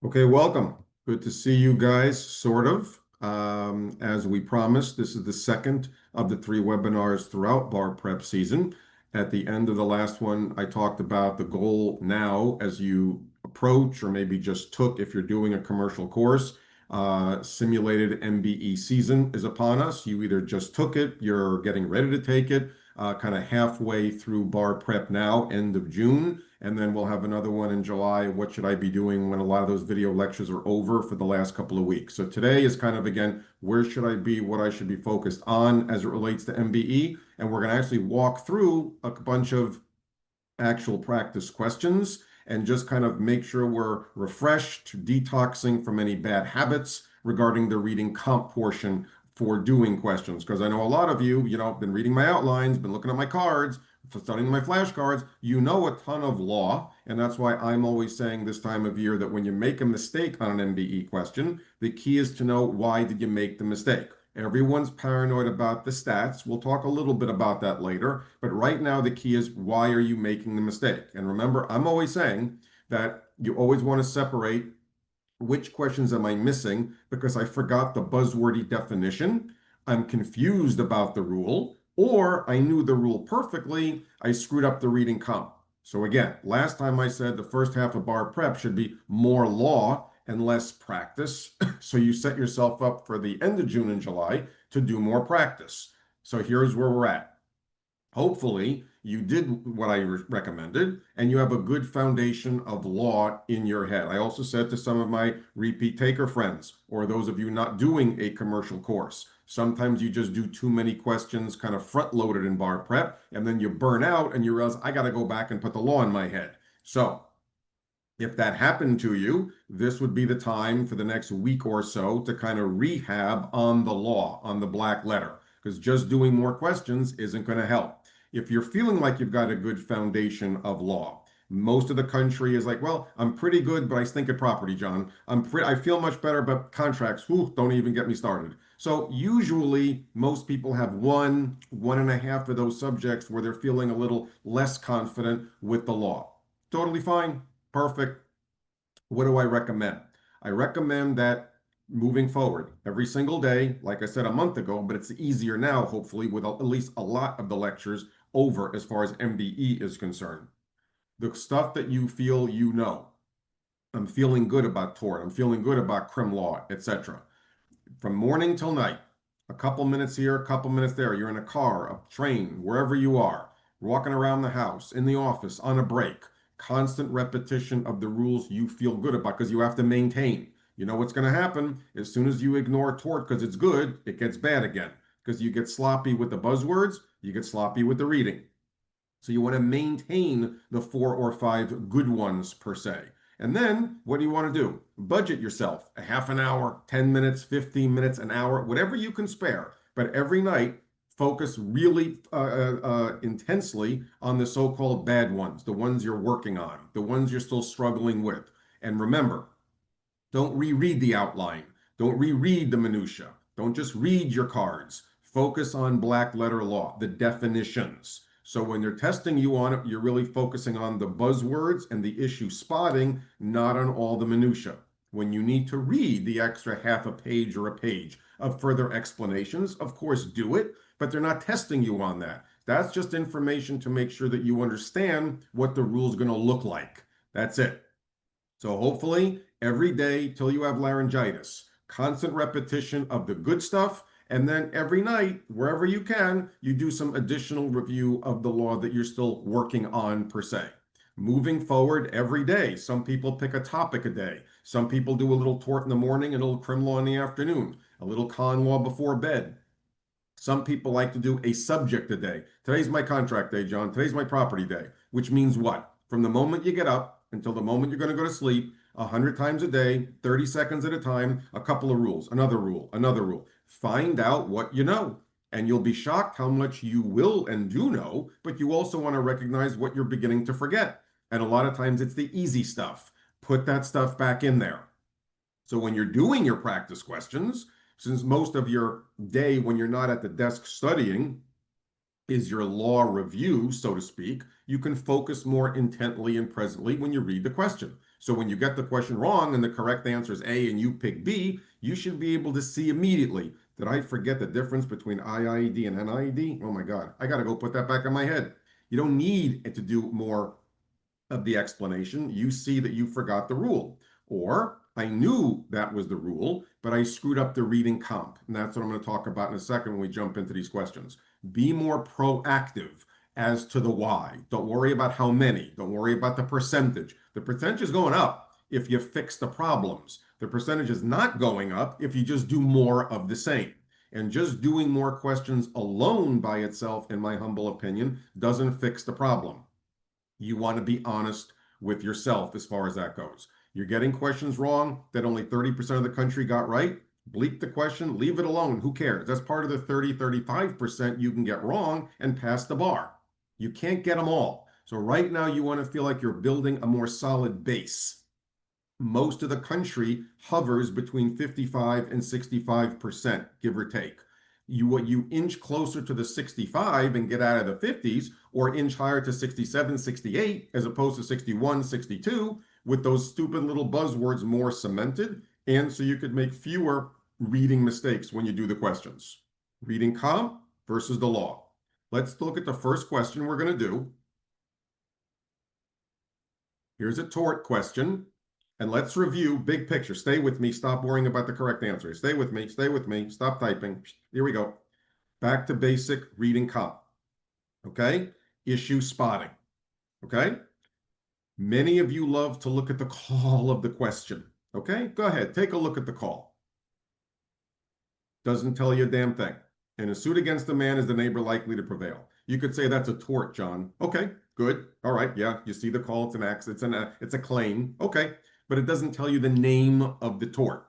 Okay, welcome. Good to see you guys, sort of. As we promised, this is the second of the three webinars throughout bar prep season. At the end of the last one, I talked about the goal now as you approach, or maybe just took if you're doing a commercial course. Simulated MBE season is upon us. You either just took it, you're getting ready to take it, kind of halfway through bar prep now, end of June. And then we'll have another one in July. What should I be doing when a lot of those video lectures are over for the last couple of weeks? So today is kind of, again, where should I be, what I should be focused on as it relates to MBE. And we're going to actually walk through a bunch of actual practice questions and just kind of make sure we're refreshed, detoxing from any bad habits regarding the reading comp portion for doing questions. Because I know a lot of you, been reading my outlines, been looking at my cards, studying my flashcards, you know a ton of law, and that's why I'm always saying this time of year that when you make a mistake on an MBE question, the key is to know why did you make the mistake. Everyone's paranoid about the stats. We'll talk a little bit about that later, but right now the key is why are you making the mistake? And remember, I'm always saying that you always want to separate which questions am I missing because I forgot the buzzwordy definition, I'm confused about the rule, or I knew the rule perfectly, I screwed up the reading comp. So again, last time I said the first half of bar prep should be more law and less practice. So you set yourself up for the end of June and July to do more practice. So here's where we're at. Hopefully, you did what I recommended and you have a good foundation of law in your head. I also said to some of my repeat taker friends, or those of you not doing a commercial course, sometimes you just do too many questions kind of front loaded in bar prep, and then you burn out and you realize, I got to go back and put the law in my head. So if that happened to you, this would be the time for the next week or so to kind of rehab on the law, on the black letter, because just doing more questions isn't going to help. If you're feeling like you've got a good foundation of law, most of the country is like, well, I'm pretty good, but I stink at property, John. I feel much better, but contracts, whew, don't even get me started. So usually most people have one and a half of those subjects where they're feeling a little less confident with the law. Totally fine. Perfect. What do I recommend? I recommend that moving forward every single day, like I said a month ago, but it's easier now, hopefully, with at least a lot of the lectures over as far as MBE is concerned. The stuff that you feel you know. I'm feeling good about tort. I'm feeling good about crim law, etc. From morning till night, a couple minutes here, a couple minutes there. You're in a car, a train, wherever you are, walking around the house, in the office, on a break. Constant repetition of the rules you feel good about because you have to maintain. You know what's going to happen as soon as you ignore tort because it's good, it gets bad again because you get sloppy with the buzzwords, you get sloppy with the reading. So you want to maintain the 4 or 5 good ones per se. And then what do you want to do? Budget yourself a half an hour, 10 minutes, 15 minutes, an hour, whatever you can spare. But every night, focus really intensely on the so-called bad ones, the ones you're working on, the ones you're still struggling with. And remember, don't reread the outline. Don't reread the minutia. Don't just read your cards. Focus on black letter law, the definitions. So when they're testing you on it, you're really focusing on the buzzwords and the issue spotting, not on all the minutia. When you need to read the extra half a page or a page of further explanations, of course, do it, but they're not testing you on that. That's just information to make sure that you understand what the rule is going to look like. That's it. So hopefully every day till you have laryngitis, constant repetition of the good stuff, and then every night, wherever you can, you do some additional review of the law that you're still working on per se. Moving forward every day, some people pick a topic a day. Some people do a little tort in the morning and a little crim law in the afternoon, a little con law before bed. Some people like to do a subject a day. Today's my contract day, John. Today's my property day, which means what? From the moment you get up until the moment you're going to go to sleep, 100 times a day, 30 seconds at a time, a couple of rules, another rule, another rule. Find out what you know. And you'll be shocked how much you will and do know, but you also want to recognize what you're beginning to forget. And a lot of times it's the easy stuff. Put that stuff back in there. So when you're doing your practice questions, since most of your day when you're not at the desk studying is your law review, so to speak, you can focus more intently and presently when you read the question. So when you get the question wrong and the correct answer is A and you pick B, you should be able to see immediately. Did I forget the difference between IIED and NIED? Oh my God, I got to go put that back in my head. You don't need it to do more of the explanation. You see that you forgot the rule. Or I knew that was the rule, but I screwed up the reading comp. And that's what I'm going to talk about in a second when we jump into these questions. Be more proactive as to the why. Don't worry about how many. Don't worry about the percentage. The percentage is going up if you fix the problems. The percentage is not going up if you just do more of the same. And just doing more questions alone by itself, in my humble opinion, doesn't fix the problem. You want to be honest with yourself as far as that goes. You're getting questions wrong that only 30% of the country got right. Bleep the question, leave it alone. Who cares? That's part of the 35% you can get wrong and pass the bar. You can't get them all. So right now you want to feel like you're building a more solid base. Most of the country hovers between 55 and 65%, give or take. You inch closer to the 65 and get out of the 50s, or inch higher to 67, 68, as opposed to 61, 62, with those stupid little buzzwords more cemented, and so you could make fewer reading mistakes when you do the questions. Reading comp versus the law. Let's look at the first question we're going to do. Here's a tort question. And let's review big picture. Stay with me. Stop worrying about the correct answer. Stay with me. Stay with me. Stop typing. Here we go. Back to basic reading comp. Okay? Issue spotting. Okay? Many of you love to look at the call of the question. Okay? Go ahead. Take a look at the call. Doesn't tell you a damn thing. In a suit against a man, is the neighbor likely to prevail? You could say that's a tort, John. Okay, good. All right, yeah, you see the call. It's an act. It's a claim. Okay, but it doesn't tell you the name of the tort.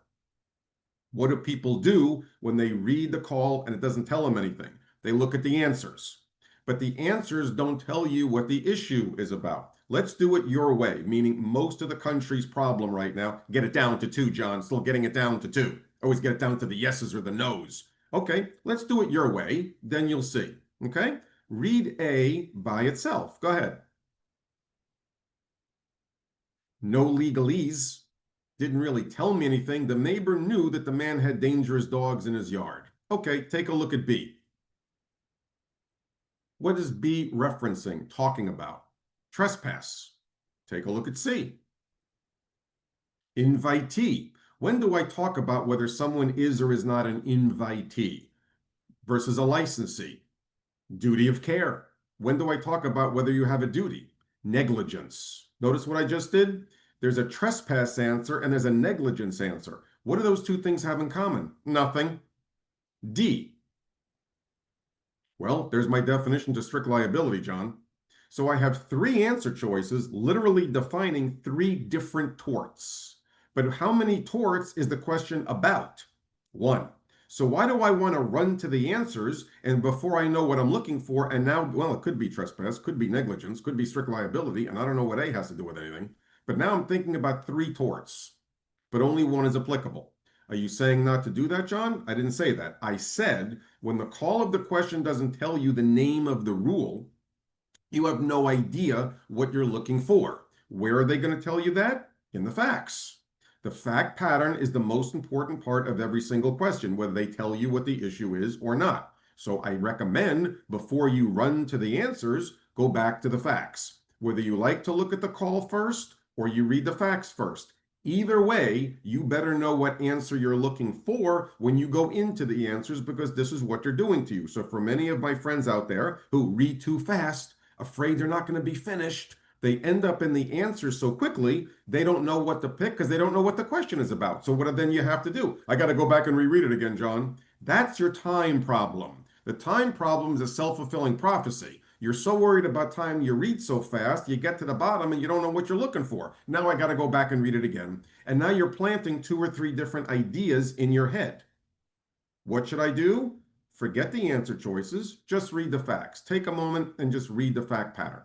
What do people do when they read the call and it doesn't tell them anything? They look at the answers, but the answers don't tell you what the issue is about. Let's do it your way, meaning most of the country's problem right now. Get it down to two, John. Still getting it down to two. Always get it down to the yeses or the nos. Okay, let's do it your way. Then you'll see. Okay, read A by itself. Go ahead. No legalese. Didn't really tell me anything. The neighbor knew that the man had dangerous dogs in his yard. Okay, take a look at B. What is B referencing, talking about? Trespass. Take a look at C. Invitee. When do I talk about whether someone is or is not an invitee versus a licensee? Duty of care. When do I talk about whether you have a duty? Negligence. Notice what I just did? There's a trespass answer and there's a negligence answer. What do those two things have in common? Nothing. D. Well, there's my definition to strict liability, John. So I have three answer choices, literally defining three different torts. But how many torts is the question about? One. So why do I want to run to the answers and before I know what I'm looking for, and now, well, it could be trespass, could be negligence, could be strict liability, and I don't know what A has to do with anything. But now I'm thinking about three torts, but only one is applicable. Are you saying not to do that, John? I didn't say that. I said when the call of the question doesn't tell you the name of the rule, you have no idea what you're looking for. Where are they going to tell you that? In the facts. The fact pattern is the most important part of every single question, whether they tell you what the issue is or not. So I recommend before you run to the answers, go back to the facts. Whether you like to look at the call first or you read the facts first. Either way, you better know what answer you're looking for when you go into the answers because this is what they're doing to you. So for many of my friends out there who read too fast, afraid they're not going to be finished, they end up in the answers so quickly, they don't know what to pick because they don't know what the question is about. So what then you have to do? I got to go back and reread it again, John. That's your time problem. The time problem is a self-fulfilling prophecy. You're so worried about time, you read so fast, you get to the bottom and you don't know what you're looking for. Now I got to go back and read it again. And now you're planting two or three different ideas in your head. What should I do? Forget the answer choices, just read the facts. Take a moment and just read the fact pattern.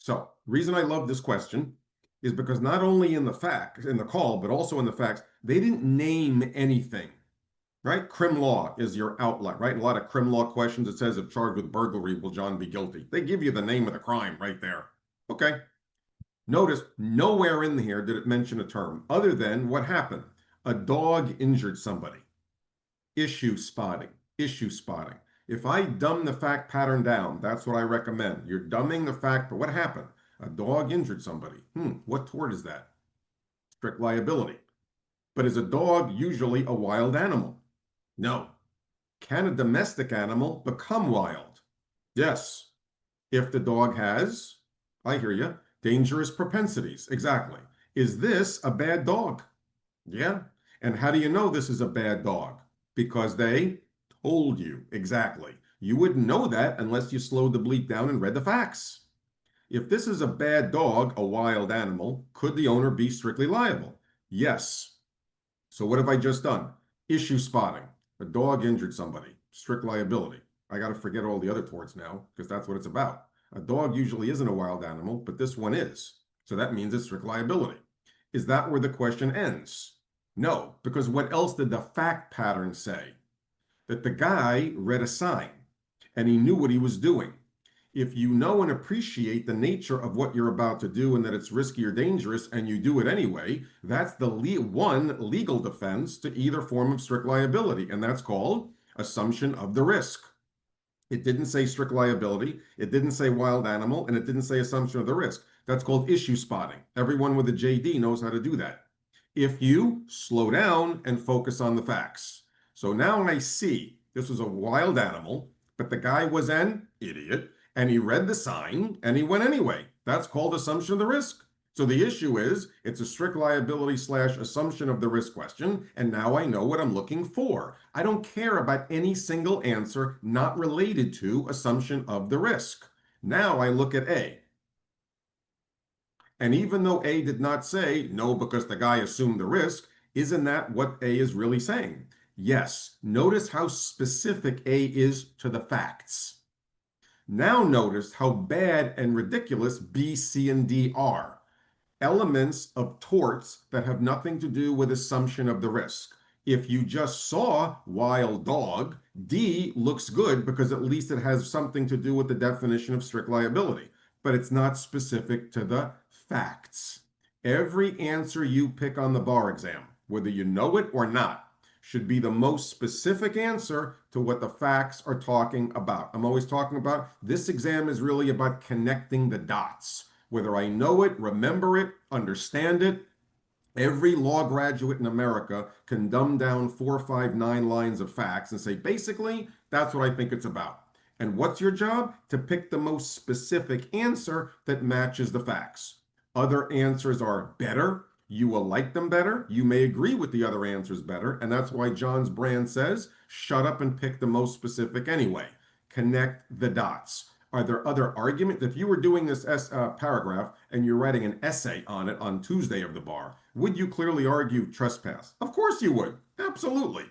So, reason I love this question is because not only in the call, but also in the facts, they didn't name anything, right? Crim law is your outline, right? A lot of crim law questions, it says if charged with burglary, will John be guilty? They give you the name of the crime right there. Okay. Notice nowhere in here did it mention a term other than what happened. A dog injured somebody. Issue spotting, issue spotting. If I dumb the fact pattern down, that's what I recommend. You're dumbing the fact, but what happened? A dog injured somebody. What tort is that? Strict liability. But is a dog usually a wild animal? No. Can a domestic animal become wild? Yes. If the dog has, I hear you, dangerous propensities. Exactly. Is this a bad dog? Yeah. And how do you know this is a bad dog? Because they told you. Exactly. You wouldn't know that unless you slowed the bleep down and read the facts. If this is a bad dog, a wild animal, could the owner be strictly liable? Yes. So what have I just done? Issue spotting. A dog injured somebody. Strict liability. I got to forget all the other torts now because that's what it's about. A dog usually isn't a wild animal, but this one is. So that means it's strict liability. Is that where the question ends? No, because what else did the fact pattern say? That the guy read a sign and he knew what he was doing. If you know and appreciate the nature of what you're about to do and that it's risky or dangerous and you do it anyway, that's the one legal defense to either form of strict liability, and that's called assumption of the risk. It didn't say strict liability, it didn't say wild animal, and it didn't say assumption of the risk. That's called issue spotting. Everyone with a JD knows how to do that. If you slow down and focus on the facts. So now I see this was a wild animal, but the guy was an idiot and he read the sign and he went anyway. That's called assumption of the risk. So the issue is it's a strict liability / assumption of the risk question, and now I know what I'm looking for. I don't care about any single answer not related to assumption of the risk. Now I look at A. And even though A did not say no because the guy assumed the risk, isn't that what A is really saying? Yes. Notice how specific A is to the facts. Now notice how bad and ridiculous B, C, and D are. Elements of torts that have nothing to do with assumption of the risk. If you just saw wild dog, D looks good because at least it has something to do with the definition of strict liability, but it's not specific to the facts. Every answer you pick on the bar exam, whether you know it or not, should be the most specific answer to what the facts are talking about. I'm always talking about this exam is really about connecting the dots. Whether I know it, remember it, understand it, every law graduate in America can dumb down 4, 5, 9 lines of facts and say, basically, that's what I think it's about. And what's your job? To pick the most specific answer that matches the facts. Other answers are better. You will like them better. You may agree with the other answers better. And that's why John's brand says, shut up and pick the most specific anyway. Connect the dots. Are there other arguments? If you were doing this paragraph and you're writing an essay on it on Tuesday of the bar, would you clearly argue trespass? Of course you would. Absolutely.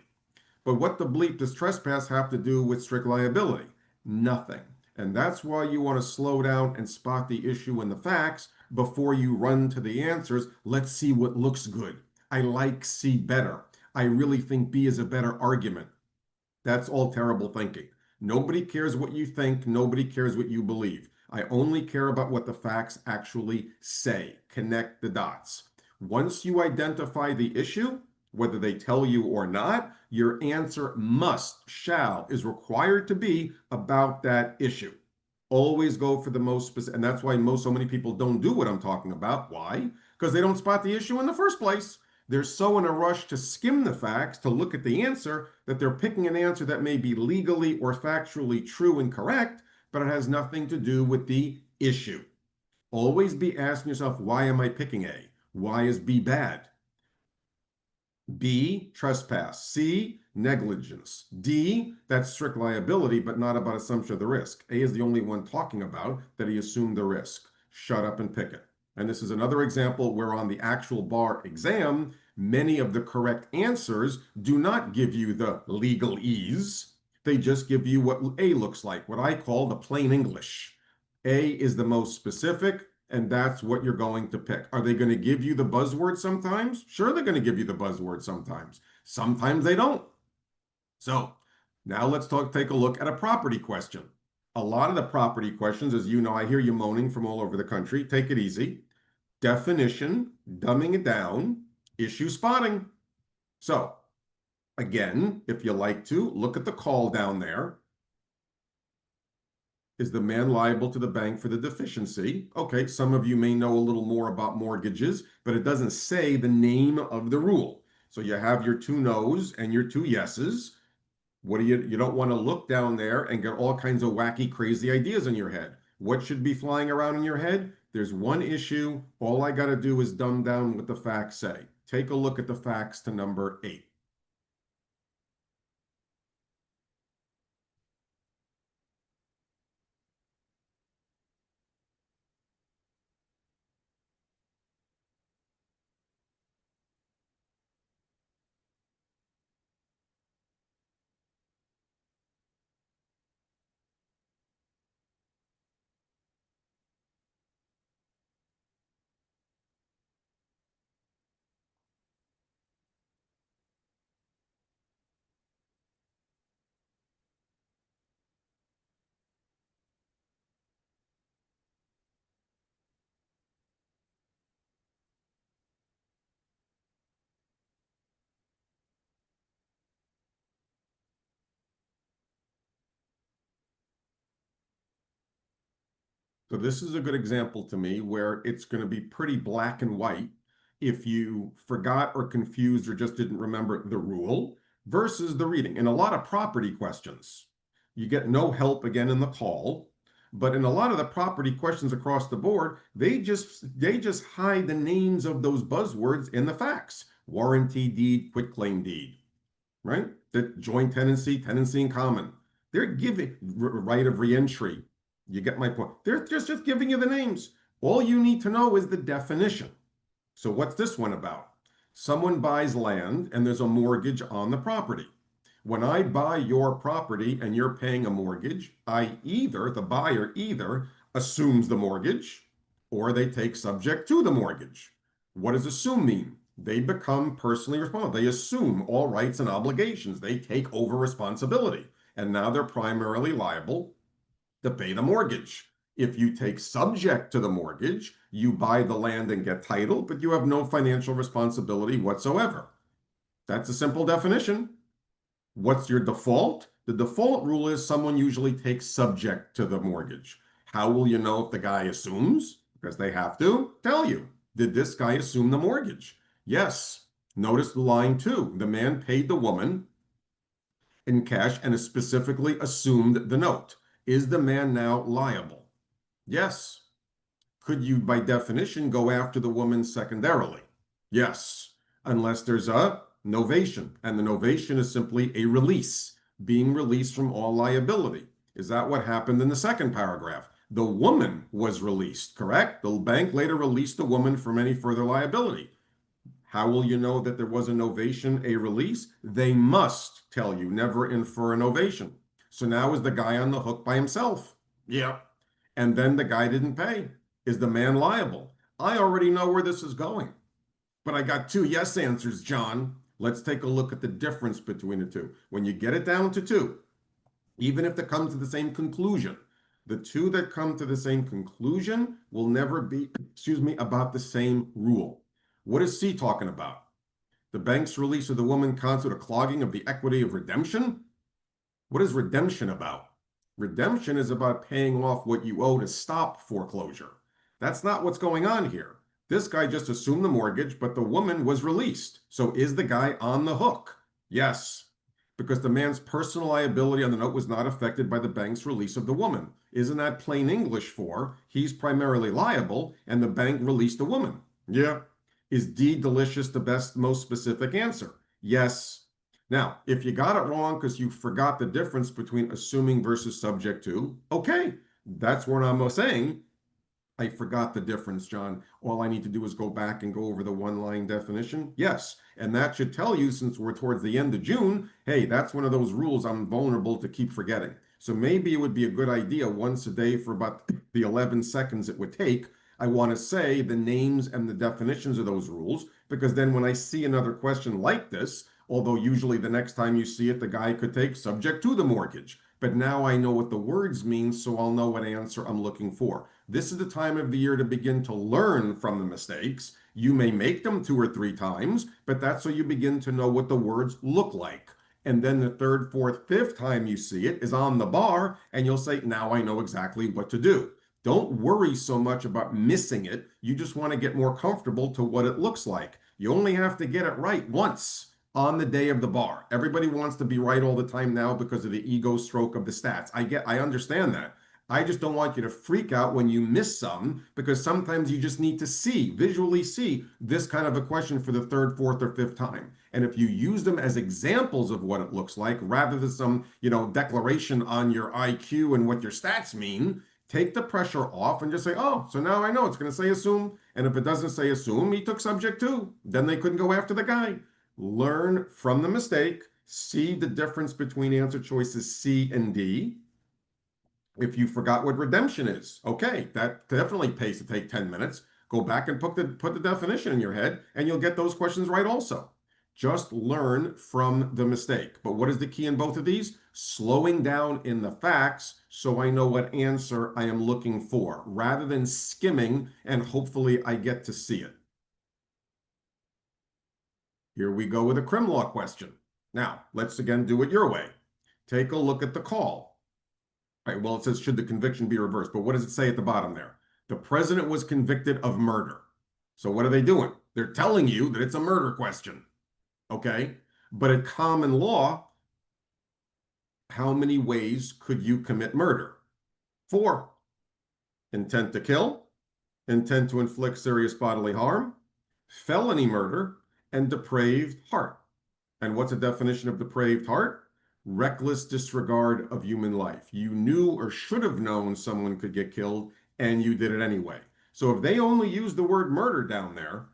But what the bleep does trespass have to do with strict liability? Nothing. And that's why you want to slow down and spot the issue in the facts before you run to the answers. Let's see what looks good. I like C better. I really think B is a better argument. That's all terrible thinking. Nobody cares what you think. Nobody cares what you believe. I only care about what the facts actually say. Connect the dots. Once you identify the issue, whether they tell you or not, your answer is required to be about that issue. Always go for the most specific, and that's why so many people don't do what I'm talking about. Why? Because they don't spot the issue in the first place. They're so in a rush to skim the facts, to look at the answer, that they're picking an answer that may be legally or factually true and correct, but it has nothing to do with the issue. Always be asking yourself, why am I picking A? Why is B bad? B, trespass. C, negligence. D, that's strict liability, but not about assumption of the risk. A is the only one talking about that he assumed the risk. Shut up and pick it. And this is another example where on the actual bar exam, many of the correct answers do not give you the legalese. They just give you what A looks like, what I call the plain English. A is the most specific, and that's what you're going to pick. Are they going to give you the buzzword sometimes? Sure, they're going to give you the buzzword sometimes. Sometimes they don't. So now let's take a look at a property question. A lot of the property questions, as you know, I hear you moaning from all over the country. Take it easy. Definition, dumbing it down, issue spotting. So again, if you like to, look at the call down there. Is the man liable to the bank for the deficiency? Okay, some of you may know a little more about mortgages, but it doesn't say the name of the rule. So you have your two no's and your two yeses. What do you don't want to look down there and get all kinds of wacky, crazy ideas in your head. What should be flying around in your head? There's one issue. All I got to do is dumb down what the facts say. Take a look at the facts to number 8. So this is a good example to me where it's going to be pretty black and white if you forgot or confused or just didn't remember the rule versus the reading. In a lot of property questions, you get no help again in the call, but in a lot of the property questions across the board, they just hide the names of those buzzwords in the facts. Warranty deed, quitclaim deed, right? The joint tenancy, tenancy in common. They're giving right of reentry. You get my point. They're just giving you the names. All you need to know is the definition. So what's this one about? Someone buys land and there's a mortgage on the property. When I buy your property and you're paying a mortgage, the buyer either assumes the mortgage or they take subject to the mortgage. What does assume mean? They become personally responsible. They assume all rights and obligations. They take over responsibility. And now they're primarily liable to pay the mortgage. If you take subject to the mortgage, you buy the land and get title, but you have no financial responsibility whatsoever. That's a simple definition. What's your default? The default rule is someone usually takes subject to the mortgage. How will you know if the guy assumes? Because they have to tell you. Did this guy assume the mortgage? Yes. Notice line 2. The man paid the woman in cash and has specifically assumed the note. Is the man now liable? Yes. Could you, by definition, go after the woman secondarily? Yes, unless there's a novation, and the novation is simply a release, being released from all liability. Is that what happened in the second paragraph? The woman was released, correct? The bank later released the woman from any further liability. How will you know that there was a novation, a release? They must tell you, never infer a novation. So now is the guy on the hook by himself? Yeah. And then the guy didn't pay. Is the man liable? I already know where this is going. But I got 2 yes answers, John. Let's take a look at the difference between the two. When you get it down to 2, even if they come to the same conclusion, the 2 that come to the same conclusion will never be, about the same rule. What is C talking about? The bank's release of the woman constitute a clogging of the equity of redemption? What is redemption about? Redemption is about paying off what you owe to stop foreclosure. That's not what's going on here. This guy just assumed the mortgage, but the woman was released. So is the guy on the hook? Yes, because the man's personal liability on the note was not affected by the bank's release of the woman. Isn't that plain English for he's primarily liable and the bank released the woman? Yeah. Is D delicious the best, most specific answer? Yes. Now, if you got it wrong because you forgot the difference between assuming versus subject to, okay, that's what I'm saying. I forgot the difference, John. All I need to do is go back and go over the one-line definition. Yes, and that should tell you, since we're towards the end of June, hey, that's one of those rules I'm vulnerable to keep forgetting. So maybe it would be a good idea once a day for about the 11 seconds it would take. I want to say the names and the definitions of those rules, because then when I see another question like this, although usually the next time you see it, the guy could take subject to the mortgage. But now I know what the words mean, so I'll know what answer I'm looking for. This is the time of the year to begin to learn from the mistakes. You may make them 2 or 3 times, but that's so you begin to know what the words look like. And then the third, fourth, fifth time you see it is on the bar, and you'll say, now I know exactly what to do. Don't worry so much about missing it. You just want to get more comfortable to what it looks like. You only have to get it right once on the day of the bar. Everybody wants to be right all the time now because of the ego stroke of the stats. I understand that. I just don't want you to freak out when you miss some, because sometimes you just need to visually see this kind of a question for the third, fourth, or fifth time. And if you use them as examples of what it looks like, rather than some, declaration on your IQ and what your stats mean, take the pressure off and just say, oh, so now I know it's going to say assume. And if it doesn't say assume, he took subject to. Then they couldn't go after the guy. Learn from the mistake. See the difference between answer choices C and D. If you forgot what redemption is, okay, that definitely pays to take 10 minutes. Go back and put the definition in your head, and you'll get those questions right also. Just learn from the mistake. But what is the key in both of these? Slowing down in the facts so I know what answer I am looking for, rather than skimming and hopefully I get to see it. Here we go with a crim law question. Now, let's again do it your way. Take a look at the call. All right, well, it says, should the conviction be reversed? But what does it say at the bottom there? The president was convicted of murder. So what are they doing? They're telling you that it's a murder question. Okay? But in common law, how many ways could you commit murder? 4. Intent to kill, intent to inflict serious bodily harm, felony murder, and depraved heart. And what's a definition of depraved heart? Reckless disregard of human life. You knew or should have known someone could get killed, and you did it anyway. So if they only use the word murder down there,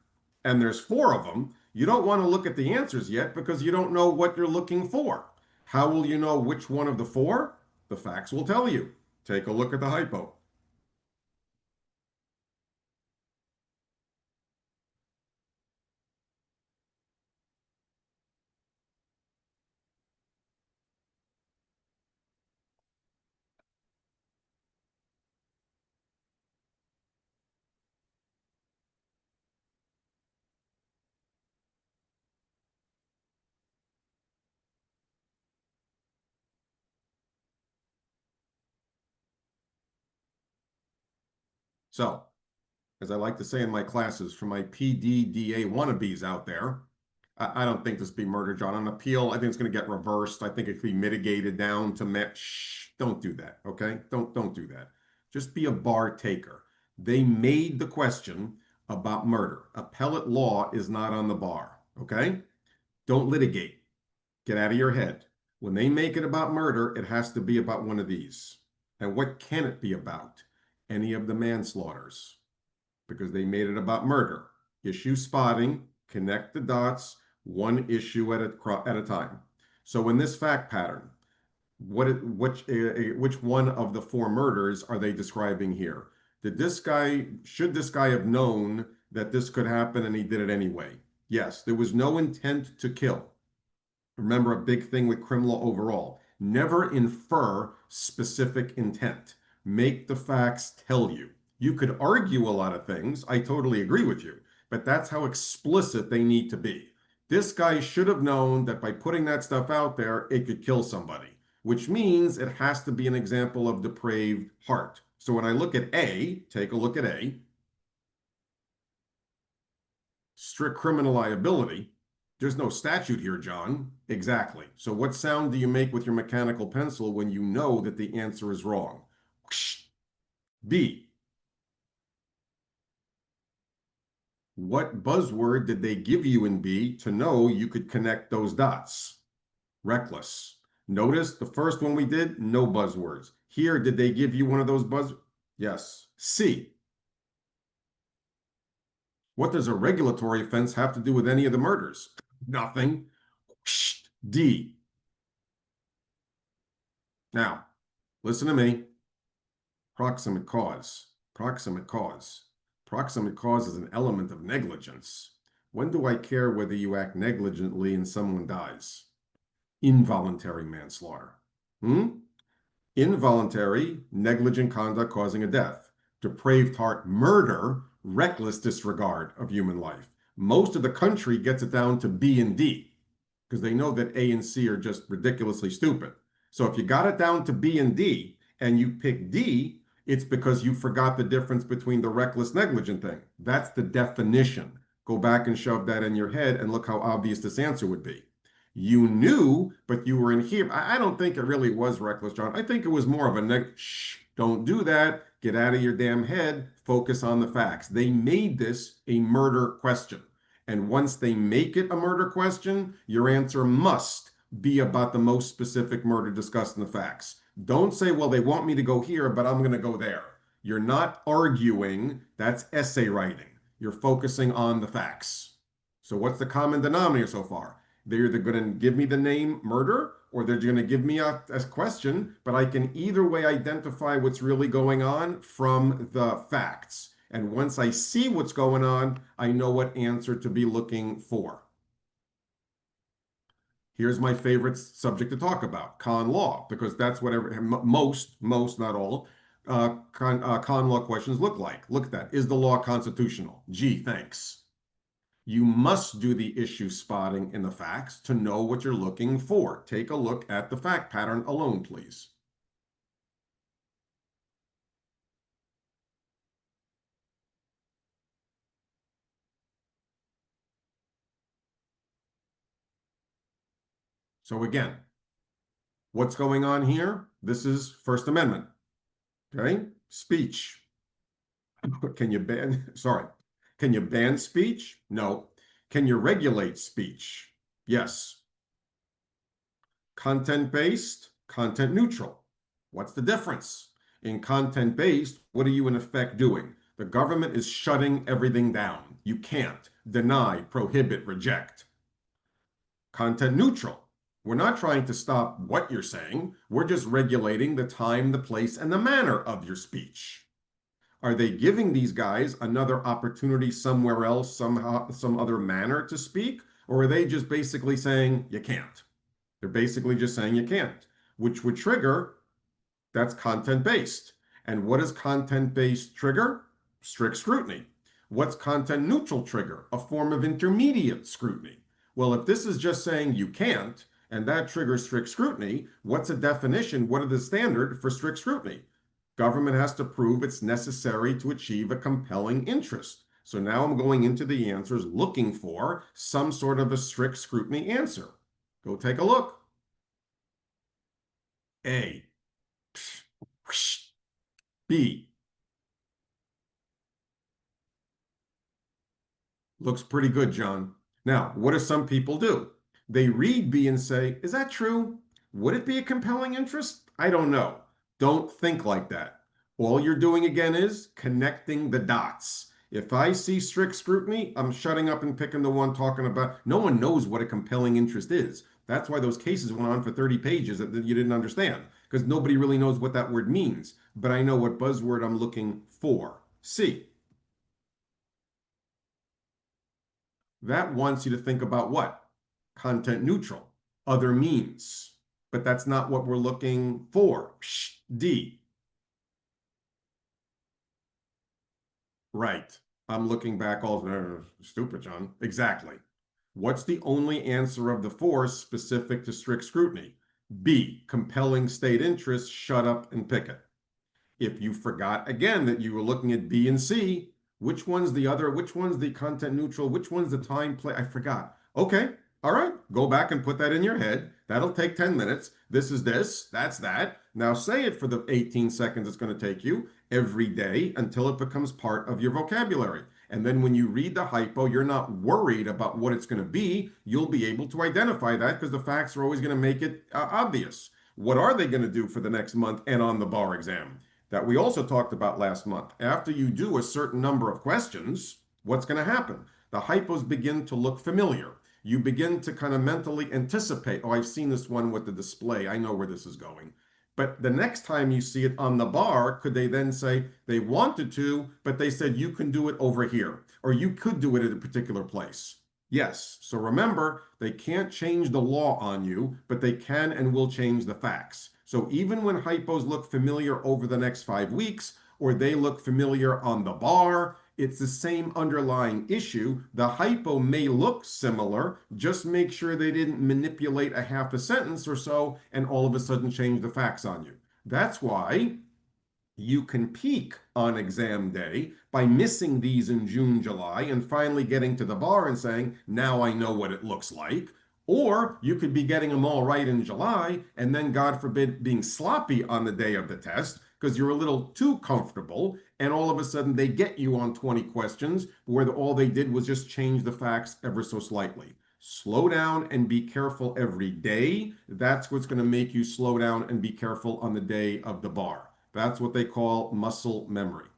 and there's 4 of them, you don't want to look at the answers yet because you don't know what you're looking for. How will you know which one of the 4? The facts will tell you. Take a look at the hypo. So, as I like to say in my classes, for my PDDA wannabes out there, I don't think this will be murder, John. On appeal, I think it's going to get reversed. I think it could be mitigated down to shh, don't do that, okay? Don't do that. Just be a bar taker. They made the question about murder. Appellate law is not on the bar, okay? Don't litigate. Get out of your head. When they make it about murder, it has to be about one of these. And what can it be about? Any of the manslaughters, because they made it about murder. Issue spotting, connect the dots, one issue at a time. So in this fact pattern, which one of the 4 murders are they describing here? Should this guy have known that this could happen and he did it anyway? Yes, there was no intent to kill. Remember, a big thing with criminal law overall, never infer specific intent. Make the facts tell you. You could argue a lot of things. I totally agree with you, but that's how explicit they need to be. This guy should have known that by putting that stuff out there, it could kill somebody, which means it has to be an example of depraved heart. So when I look at A, take a look at A, strict criminal liability. There's no statute here, John. Exactly. So what sound do you make with your mechanical pencil when you know that the answer is wrong? B. What buzzword did they give you in B to know you could connect those dots? Reckless. Notice the first one we did, no buzzwords. Here, did they give you one of those buzzwords? Yes. C. What does a regulatory offense have to do with any of the murders? Nothing. D. Now, Listen to me. Proximate cause. Proximate cause. Proximate cause is an element of negligence. When do I care whether you act negligently and someone dies? Involuntary manslaughter. Involuntary, negligent conduct causing a death. Depraved heart murder, reckless disregard of human life. Most of the country gets it down to B and D because they know that A and C are just ridiculously stupid. So if you got it down to B and D and you pick D, it's because you forgot the difference between the reckless negligent thing. That's the definition. Go back and shove that in your head and look how obvious this answer would be. You knew, but you were in here. I don't think it really was reckless, John. I think it was more of a shh, don't do that. Get out of your damn head. Focus on the facts. They made this a murder question. And once they make it a murder question, your answer must be about the most specific murder discussed in the facts. Don't say, well, they want me to go here, but I'm going to go there. You're not arguing. That's essay writing. You're focusing on the facts. So what's the common denominator so far? They're either going to give me the name murder or they're going to give me a question, but I can either way identify what's really going on from the facts. And once I see what's going on, I know what answer to be looking for. Here's my favorite subject to talk about, con law, because that's what most, not all, con law questions look like. Look at that. Is the law constitutional? Gee, thanks. You must do the issue spotting in the facts to know what you're looking for. Take a look at the fact pattern alone, please. So again, what's going on here? This is First Amendment, okay? Speech. Can you ban, sorry, can you ban speech? No. Can you regulate speech? Yes. Content-based, content-neutral. What's the difference? In content-based, what are you in effect doing? The government is shutting everything down. You can't deny, prohibit, reject. Content-neutral. We're not trying to stop what you're saying. We're just regulating the time, the place, and the manner of your speech. Are they giving these guys another opportunity somewhere else, somehow, some other manner to speak? Or are they just basically saying you can't? They're basically just saying you can't, which would trigger, that's content-based. And what does content-based trigger? Strict scrutiny. What's content-neutral trigger? A form of intermediate scrutiny. Well, if this is just saying you can't, and that triggers strict scrutiny, what's a definition? What are the standard for strict scrutiny? Government has to prove it's necessary to achieve a compelling interest. So now I'm going into the answers looking for some sort of a strict scrutiny answer. Go take a look. A. B. Looks pretty good, John. Now, what do some people do? They read B and say, is that true? Would it be a compelling interest? I don't know. Don't think like that. All you're doing again is connecting the dots. If I see strict scrutiny, I'm shutting up and picking the one talking about, no one knows what a compelling interest is. That's why those cases went on for 30 pages that you didn't understand, because nobody really knows what that word means. But I know what buzzword I'm looking for. C. That wants you to think about what? Content neutral, other means. But that's not what we're looking for. D. Right. I'm looking back all stupid, John. Exactly. What's the only answer of the four specific to strict scrutiny? B. Compelling state interest. Shut up and pick it. If you forgot again that you were looking at B and C, which one's the other? Which one's the content neutral? Which one's the time play? I forgot. Okay. All right. Go back and put that in your head. That'll take 10 minutes. This is this. That's that. Now say it for the 18 seconds it's going to take you every day until it becomes part of your vocabulary. And then when you read the hypo, you're not worried about what it's going to be. You'll be able to identify that because the facts are always going to make it obvious. What are they going to do for the next month and on the bar exam? That we also talked about last month. After you do a certain number of questions, what's going to happen? The hypos begin to look familiar. You begin to kind of mentally anticipate, oh, I've seen this one with the display. I know where this is going. But the next time you see it on the bar, could they then say they wanted to, but they said you can do it over here, or you could do it at a particular place? Yes. So remember, they can't change the law on you, but they can and will change the facts. So even when hypos look familiar over the next 5 weeks, or they look familiar on the bar, it's the same underlying issue. The hypo may look similar, just make sure they didn't manipulate a half a sentence or so and all of a sudden change the facts on you. That's why you can peak on exam day by missing these in June, July, and finally getting to the bar and saying, now I know what it looks like. Or you could be getting them all right in July and then, God forbid, being sloppy on the day of the test because you're a little too comfortable. And all of a sudden they get you on 20 questions where all they did was just change the facts ever so slightly. Slow down and be careful every day. That's what's going to make you slow down and be careful on the day of the bar. That's what they call muscle memory.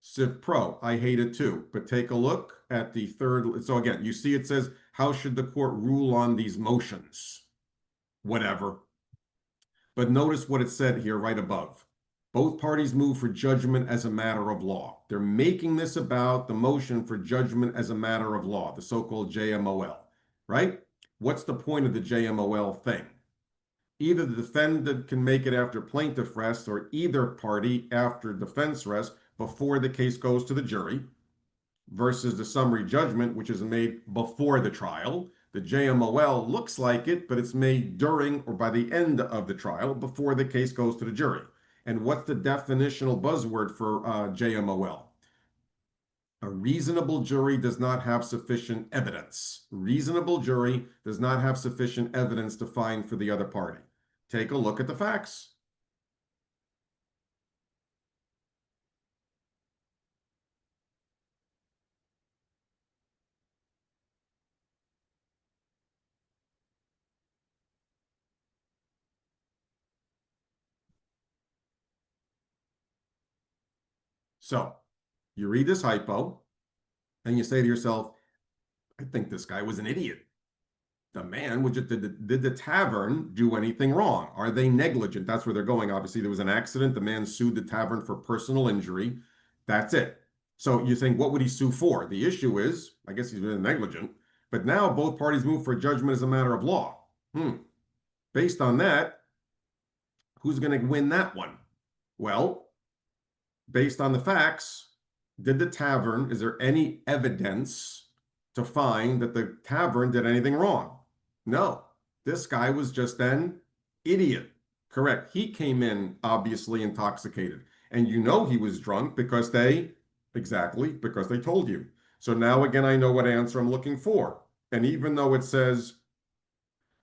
Civ Pro, I hate it too, but take a look at the third. So again, you see it says, how should the court rule on these motions? Whatever. But notice what it said here right above. Both parties move for judgment as a matter of law. They're making this about the motion for judgment as a matter of law, the so-called JMOL, right? What's the point of the JMOL thing? Either the defendant can make it after plaintiff rests or either party after defense rests before the case goes to the jury versus the summary judgment, which is made before the trial. The JMOL looks like it, but it's made during or by the end of the trial before the case goes to the jury. And what's the definitional buzzword for JMOL? A reasonable jury does not have sufficient evidence. Reasonable jury does not have sufficient evidence to find for the other party. Take a look at the facts. So you read this hypo and you say to yourself, I think this guy was an idiot. The man would just, did the tavern do anything wrong? Are they negligent? That's where they're going. Obviously, there was an accident. The man sued the tavern for personal injury. That's it. So you think, what would he sue for? The issue is, I guess he's been negligent. But now both parties move for judgment as a matter of law. Based on that, who's going to win that one? Well, based on the facts, is there any evidence to find that the tavern did anything wrong? No. This guy was just an idiot. Correct. He came in obviously intoxicated. And you know he was drunk because because they told you. So now again, I know what answer I'm looking for. And even though it says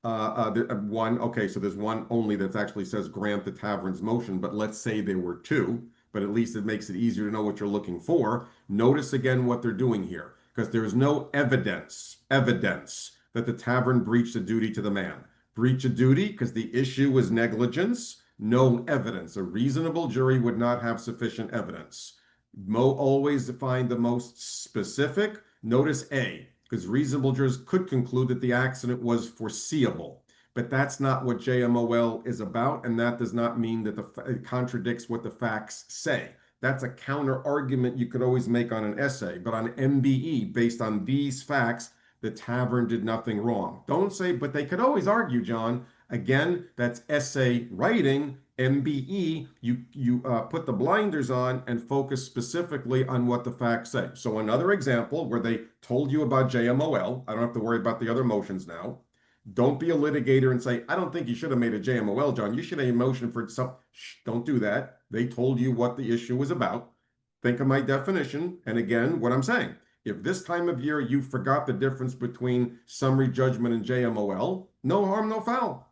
okay, so there's one only that actually says grant the tavern's motion, but let's say there were two, but at least it makes it easier to know what you're looking for. Notice again what they're doing here, because there's no evidence that the tavern breached a duty to the man. Breach of duty, because the issue was negligence, no evidence. A reasonable jury would not have sufficient evidence. Always find the most specific. Notice A, because reasonable jurors could conclude that the accident was foreseeable. But that's not what JMOL is about, and that does not mean that it contradicts what the facts say. That's a counter argument you could always make on an essay, but on MBE, based on these facts, the tavern did nothing wrong. Don't say, but they could always argue, John. Again, that's essay writing. MBE, you put the blinders on and focus specifically on what the facts say. So another example where they told you about JMOL, I don't have to worry about the other motions now. Don't be a litigator and say, I don't think you should have made a JMOL, John. You should have a motion for some. Shh, don't do that. They told you what the issue was about. Think of my definition. And again, what I'm saying. If this time of year you forgot the difference between summary judgment and JMOL, no harm, no foul.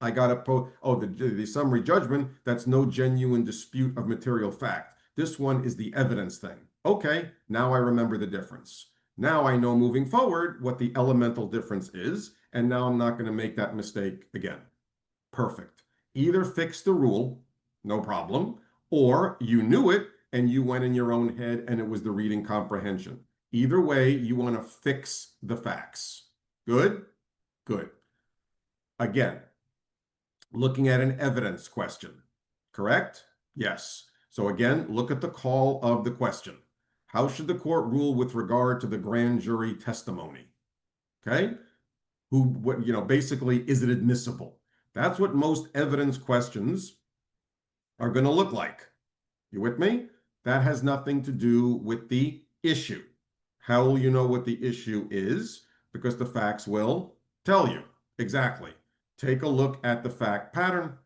I got the summary judgment, that's no genuine dispute of material fact. This one is the evidence thing. Okay, now I remember the difference. Now I know moving forward what the elemental difference is, and now I'm not going to make that mistake again. Perfect. Either fix the rule, no problem, or you knew it and you went in your own head and it was the reading comprehension. Either way, you want to fix the facts. Good? Good. Again, looking at an evidence question, correct? Yes. So again, look at the call of the question. How should the court rule with regard to the grand jury testimony? Okay? Basically, is it admissible? That's what most evidence questions are going to look like. You with me? That has nothing to do with the issue. How will you know what the issue is? Because the facts will tell you. Exactly. Take a look at the fact pattern.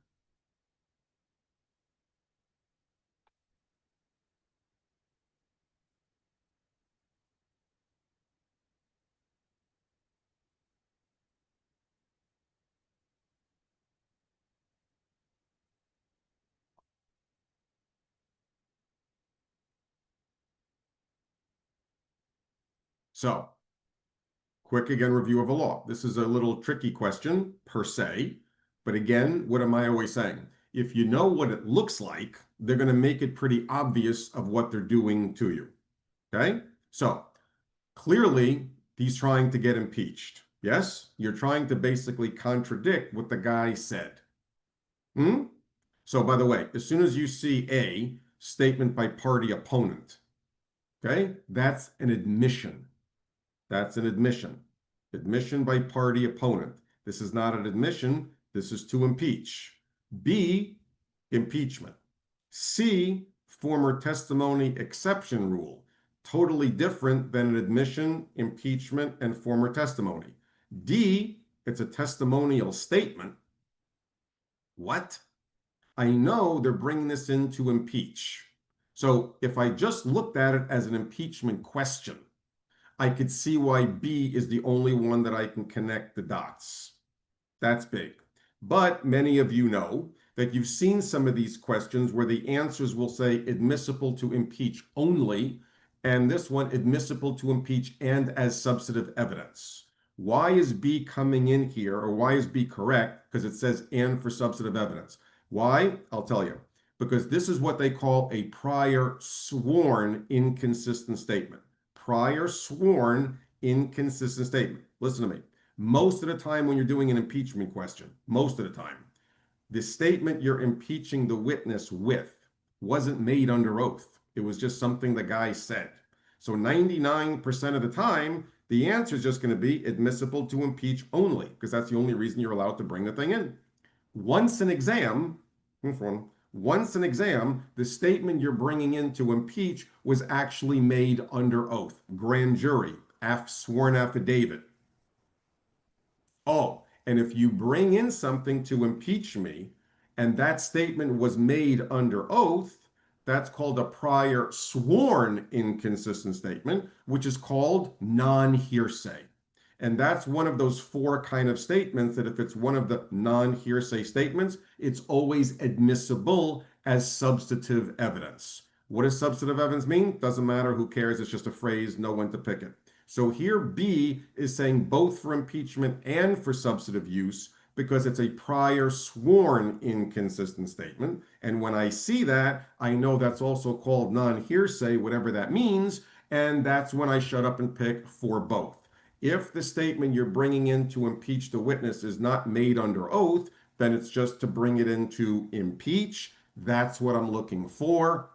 So, quick again review of a law. This is a little tricky question per se, but again, what am I always saying? If you know what it looks like, they're going to make it pretty obvious of what they're doing to you. Okay? So, clearly, he's trying to get impeached. Yes? You're trying to basically contradict what the guy said. Hmm? So, by the way, as soon as you see a statement by party opponent, okay, that's an admission. That's an admission. Admission by party opponent. This is not an admission. This is to impeach. B, impeachment. C, former testimony exception rule. Totally different than an admission, impeachment, and former testimony. D, it's a testimonial statement. What? I know they're bringing this in to impeach. So if I just looked at it as an impeachment question, I could see why B is the only one that I can connect the dots. That's big. But many of you know that you've seen some of these questions where the answers will say admissible to impeach only, and this one admissible to impeach and as substantive evidence. Why is B coming in here, or why is B correct? Because it says and for substantive evidence. Why? I'll tell you. Because this is what they call a prior sworn inconsistent statement. Prior sworn inconsistent statement. Listen to me. Most of the time when you're doing an impeachment question, most of the time, the statement you're impeaching the witness with wasn't made under oath. It was just something the guy said. So 99% of the time, the answer is just going to be admissible to impeach only, because that's the only reason you're allowed to bring the thing in. Once an exam, the statement you're bringing in to impeach was actually made under oath. Grand jury, sworn affidavit. Oh, and if you bring in something to impeach me and that statement was made under oath, that's called a prior sworn inconsistent statement, which is called non-hearsay. And that's one of those four kind of statements that if it's one of the non-hearsay statements, it's always admissible as substantive evidence. What does substantive evidence mean? Doesn't matter, who cares? It's just a phrase, know when to pick it. So here B is saying both for impeachment and for substantive use because it's a prior sworn inconsistent statement. And when I see that, I know that's also called non-hearsay, whatever that means, and that's when I shut up and pick for both. If the statement you're bringing in to impeach the witness is not made under oath, then it's just to bring it in to impeach. That's what I'm looking for.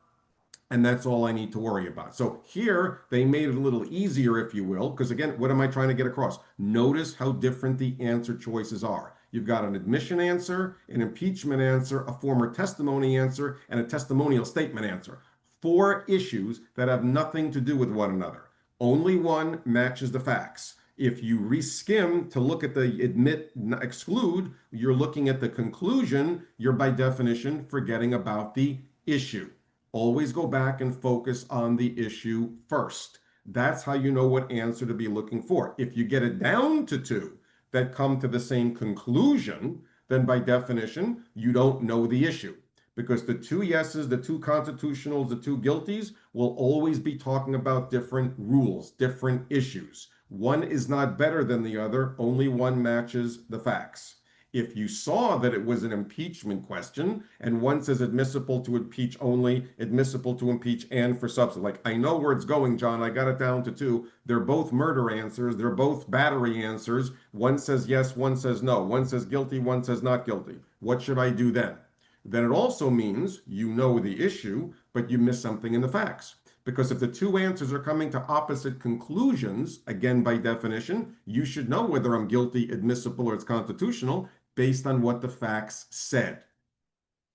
And that's all I need to worry about. So here they made it a little easier, if you will, because again, what am I trying to get across? Notice how different the answer choices are. You've got an admission answer, an impeachment answer, a former testimony answer, and a testimonial statement answer. Four issues that have nothing to do with one another. Only one matches the facts. If you reskim to look at the admit, exclude, you're looking at the conclusion, you're by definition forgetting about the issue. Always go back and focus on the issue first. That's how you know what answer to be looking for. If you get it down to two that come to the same conclusion, then by definition, you don't know the issue. Because the two yeses, the two constitutionals, the two guilties will always be talking about different rules, different issues. One is not better than the other, only one matches the facts. If you saw that it was an impeachment question and one says admissible to impeach only, admissible to impeach and for substance, like I know where it's going, John, I got it down to two. They're both murder answers. They're both battery answers. One says yes, one says no. One says guilty, one says not guilty. What should I do then? Then it also means you know the issue, but you miss something in the facts. Because if the two answers are coming to opposite conclusions, again, by definition, you should know whether I'm guilty, admissible, or it's constitutional based on what the facts said.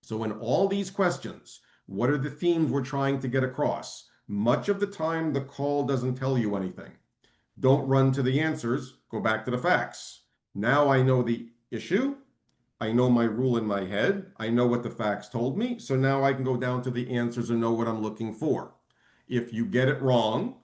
So in all these questions, what are the themes we're trying to get across? Much of the time, the call doesn't tell you anything. Don't run to the answers, go back to the facts. Now I know the issue. I know my rule in my head. I know what the facts told me. So now I can go down to the answers and know what I'm looking for. If you get it wrong,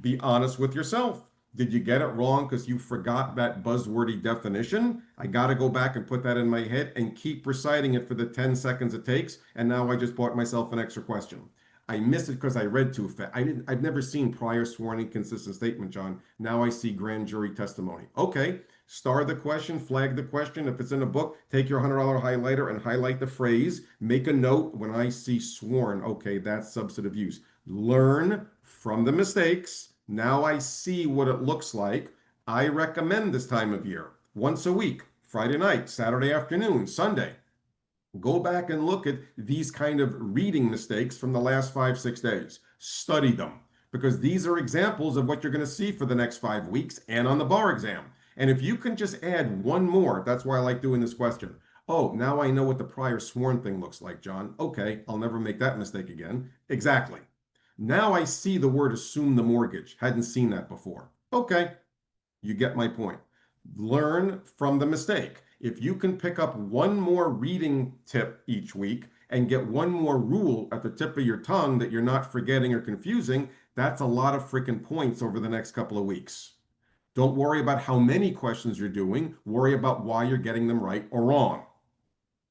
be honest with yourself. Did you get it wrong because you forgot that buzzwordy definition? I got to go back and put that in my head and keep reciting it for the 10 seconds it takes. And now I just bought myself an extra question. I missed it because I read too fast. I've never seen prior sworn inconsistent statement, John. Now I see grand jury testimony. Okay, star the question, flag the question. If it's in a book, take your $100 highlighter and highlight the phrase. Make a note when I see sworn. Okay, that's substantive use. Learn from the mistakes. Now I see what it looks like. I recommend this time of year, once a week, Friday night, Saturday afternoon, Sunday. Go back and look at these kind of reading mistakes from the last 5, 6 days. Study them because these are examples of what you're going to see for the next 5 weeks and on the bar exam. And if you can just add one more, that's why I like doing this question. Oh, now I know what the prior sworn thing looks like, John. Okay, I'll never make that mistake again. Exactly. Now I see the word assume the mortgage. Hadn't seen that before. Okay, you get my point. Learn from the mistake. If you can pick up one more reading tip each week and get one more rule at the tip of your tongue that you're not forgetting or confusing, that's a lot of freaking points over the next couple of weeks. Don't worry about how many questions you're doing. Worry about why you're getting them right or wrong.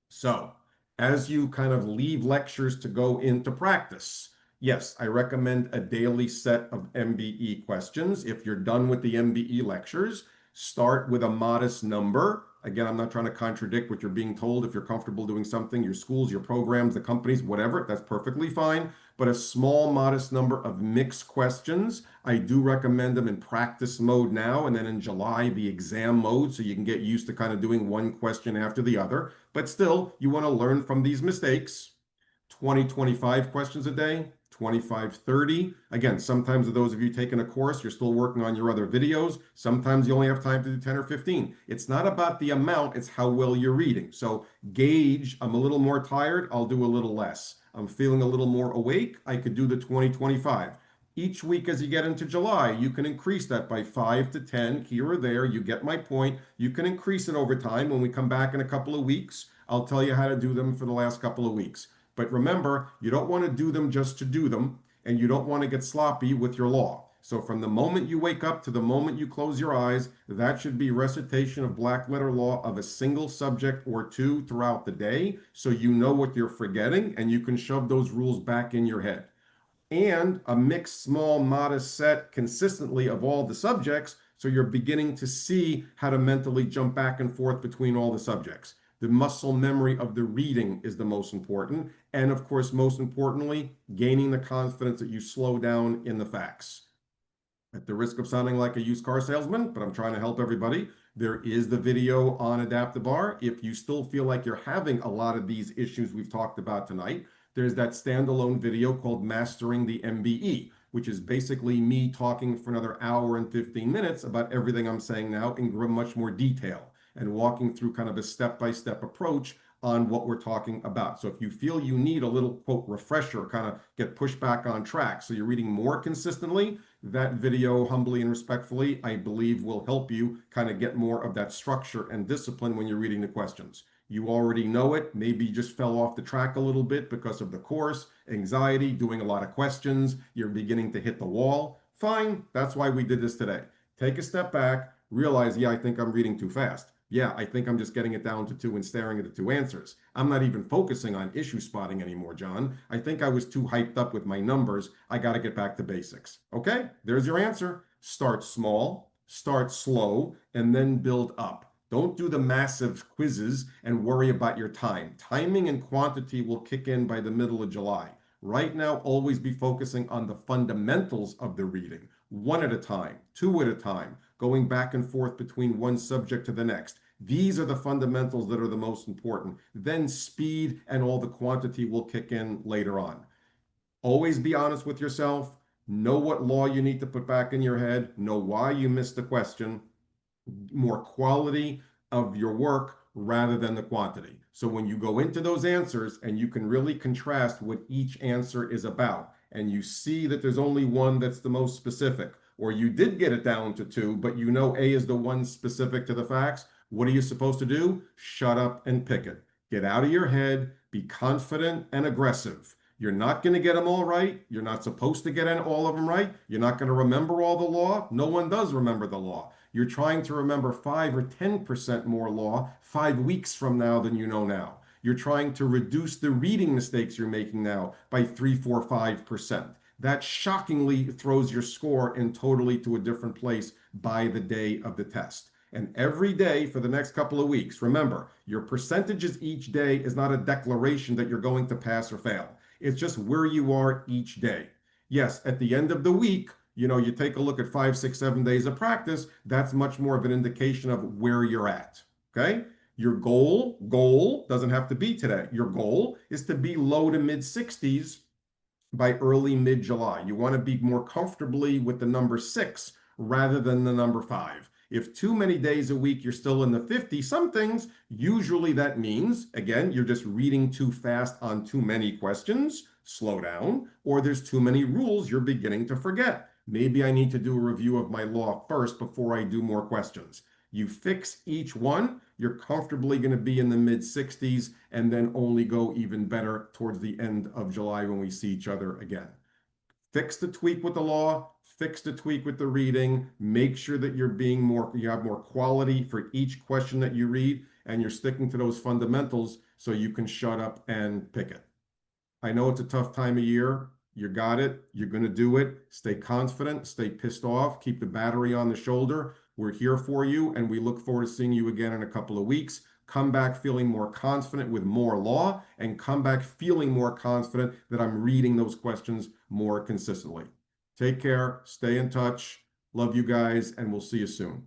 So, as you kind of leave lectures to go into practice, yes, I recommend a daily set of MBE questions. If you're done with the MBE lectures, start with a modest number. Again, I'm not trying to contradict what you're being told. If you're comfortable doing something, your schools, your programs, the companies, whatever, that's perfectly fine. But a small, modest number of mixed questions. I do recommend them in practice mode now, and then in July, the exam mode, so you can get used to kind of doing one question after the other. But still, you want to learn from these mistakes. 20, 25 questions a day, 25, 30. Again, sometimes those of you taking a course, you're still working on your other videos. Sometimes you only have time to do 10 or 15. It's not about the amount, it's how well you're reading. So gauge, I'm a little more tired, I'll do a little less. I'm feeling a little more awake, I could do the 20, 25. Each week as you get into July, you can increase that by 5 to 10 here or there. You get my point. You can increase it over time. When we come back in a couple of weeks, I'll tell you how to do them for the last couple of weeks. But remember, you don't want to do them just to do them, and you don't want to get sloppy with your law. So from the moment you wake up to the moment you close your eyes, that should be recitation of black letter law of a single subject or two throughout the day, so you know what you're forgetting, and you can shove those rules back in your head. And a mixed, small, modest set consistently of all the subjects, so you're beginning to see how to mentally jump back and forth between all the subjects. The muscle memory of the reading is the most important. And of course, most importantly, gaining the confidence that you slow down in the facts. At the risk of sounding like a used car salesman, but I'm trying to help everybody, there is the video on AdaptiBar. If you still feel like you're having a lot of these issues we've talked about tonight, there's that standalone video called Mastering the MBE, which is basically me talking for another hour and 15 minutes about everything I'm saying now in much more detail and walking through kind of a step-by-step approach on what we're talking about. So if you feel you need a little, quote, refresher, kind of get pushed back on track, so you're reading more consistently, that video, humbly and respectfully, I believe will help you kind of get more of that structure and discipline when you're reading the questions. You already know it. Maybe you just fell off the track a little bit because of the course, anxiety, doing a lot of questions. You're beginning to hit the wall. Fine. That's why we did this today. Take a step back, realize, yeah, I think I'm reading too fast. Yeah, I think I'm just getting it down to two and staring at the two answers. I'm not even focusing on issue spotting anymore, John. I think I was too hyped up with my numbers. I got to get back to basics. Okay, there's your answer. Start small, start slow, and then build up. Don't do the massive quizzes and worry about your time. Timing and quantity will kick in by the middle of July. Right now, always be focusing on the fundamentals of the reading, one at a time, two at a time, going back and forth between one subject to the next. These are the fundamentals that are the most important. Then speed and all the quantity will kick in later on. Always be honest with yourself. Know what law you need to put back in your head. Know why you missed the question. More quality of your work rather than the quantity. So when you go into those answers and you can really contrast what each answer is about, and you see that there's only one that's the most specific, or you did get it down to two, but you know A is the one specific to the facts, what are you supposed to do? Shut up and pick it. Get out of your head, be confident and aggressive. You're not going to get them all right. You're not supposed to get all of them right. You're not going to remember all the law. No one does remember the law. You're trying to remember 5 or 10% more law 5 weeks from now than you know now. You're trying to reduce the reading mistakes you're making now by 3, 4, 5%. That shockingly throws your score in totally to a different place by the day of the test. And every day for the next couple of weeks, remember, your percentages each day is not a declaration that you're going to pass or fail. It's just where you are each day. Yes, at the end of the week, you take a look at 5, 6, 7 days of practice, that's much more of an indication of where you're at. Okay? Your goal doesn't have to be today. Your goal is to be low to mid 60s by early mid July. You want to be more comfortably with the number 6 rather than the number 5. If too many days a week you're still in the 50 somethings, usually that means, again, you're just reading too fast on too many questions, slow down, or there's too many rules you're beginning to forget. Maybe I need to do a review of my law first before I do more questions. You fix each one, you're comfortably going to be in the mid 60s and then only go even better towards the end of July when we see each other again. Fix the tweak with the law, fix the tweak with the reading, make sure that you have more quality for each question that you read, and you're sticking to those fundamentals so you can shut up and pick it. I know it's a tough time of year. You got it. You're going to do it. Stay confident, stay pissed off, keep the battery on the shoulder. We're here for you, and we look forward to seeing you again in a couple of weeks. Come back feeling more confident with more law, and come back feeling more confident that I'm reading those questions more consistently. Take care. Stay in touch. Love you guys, and we'll see you soon.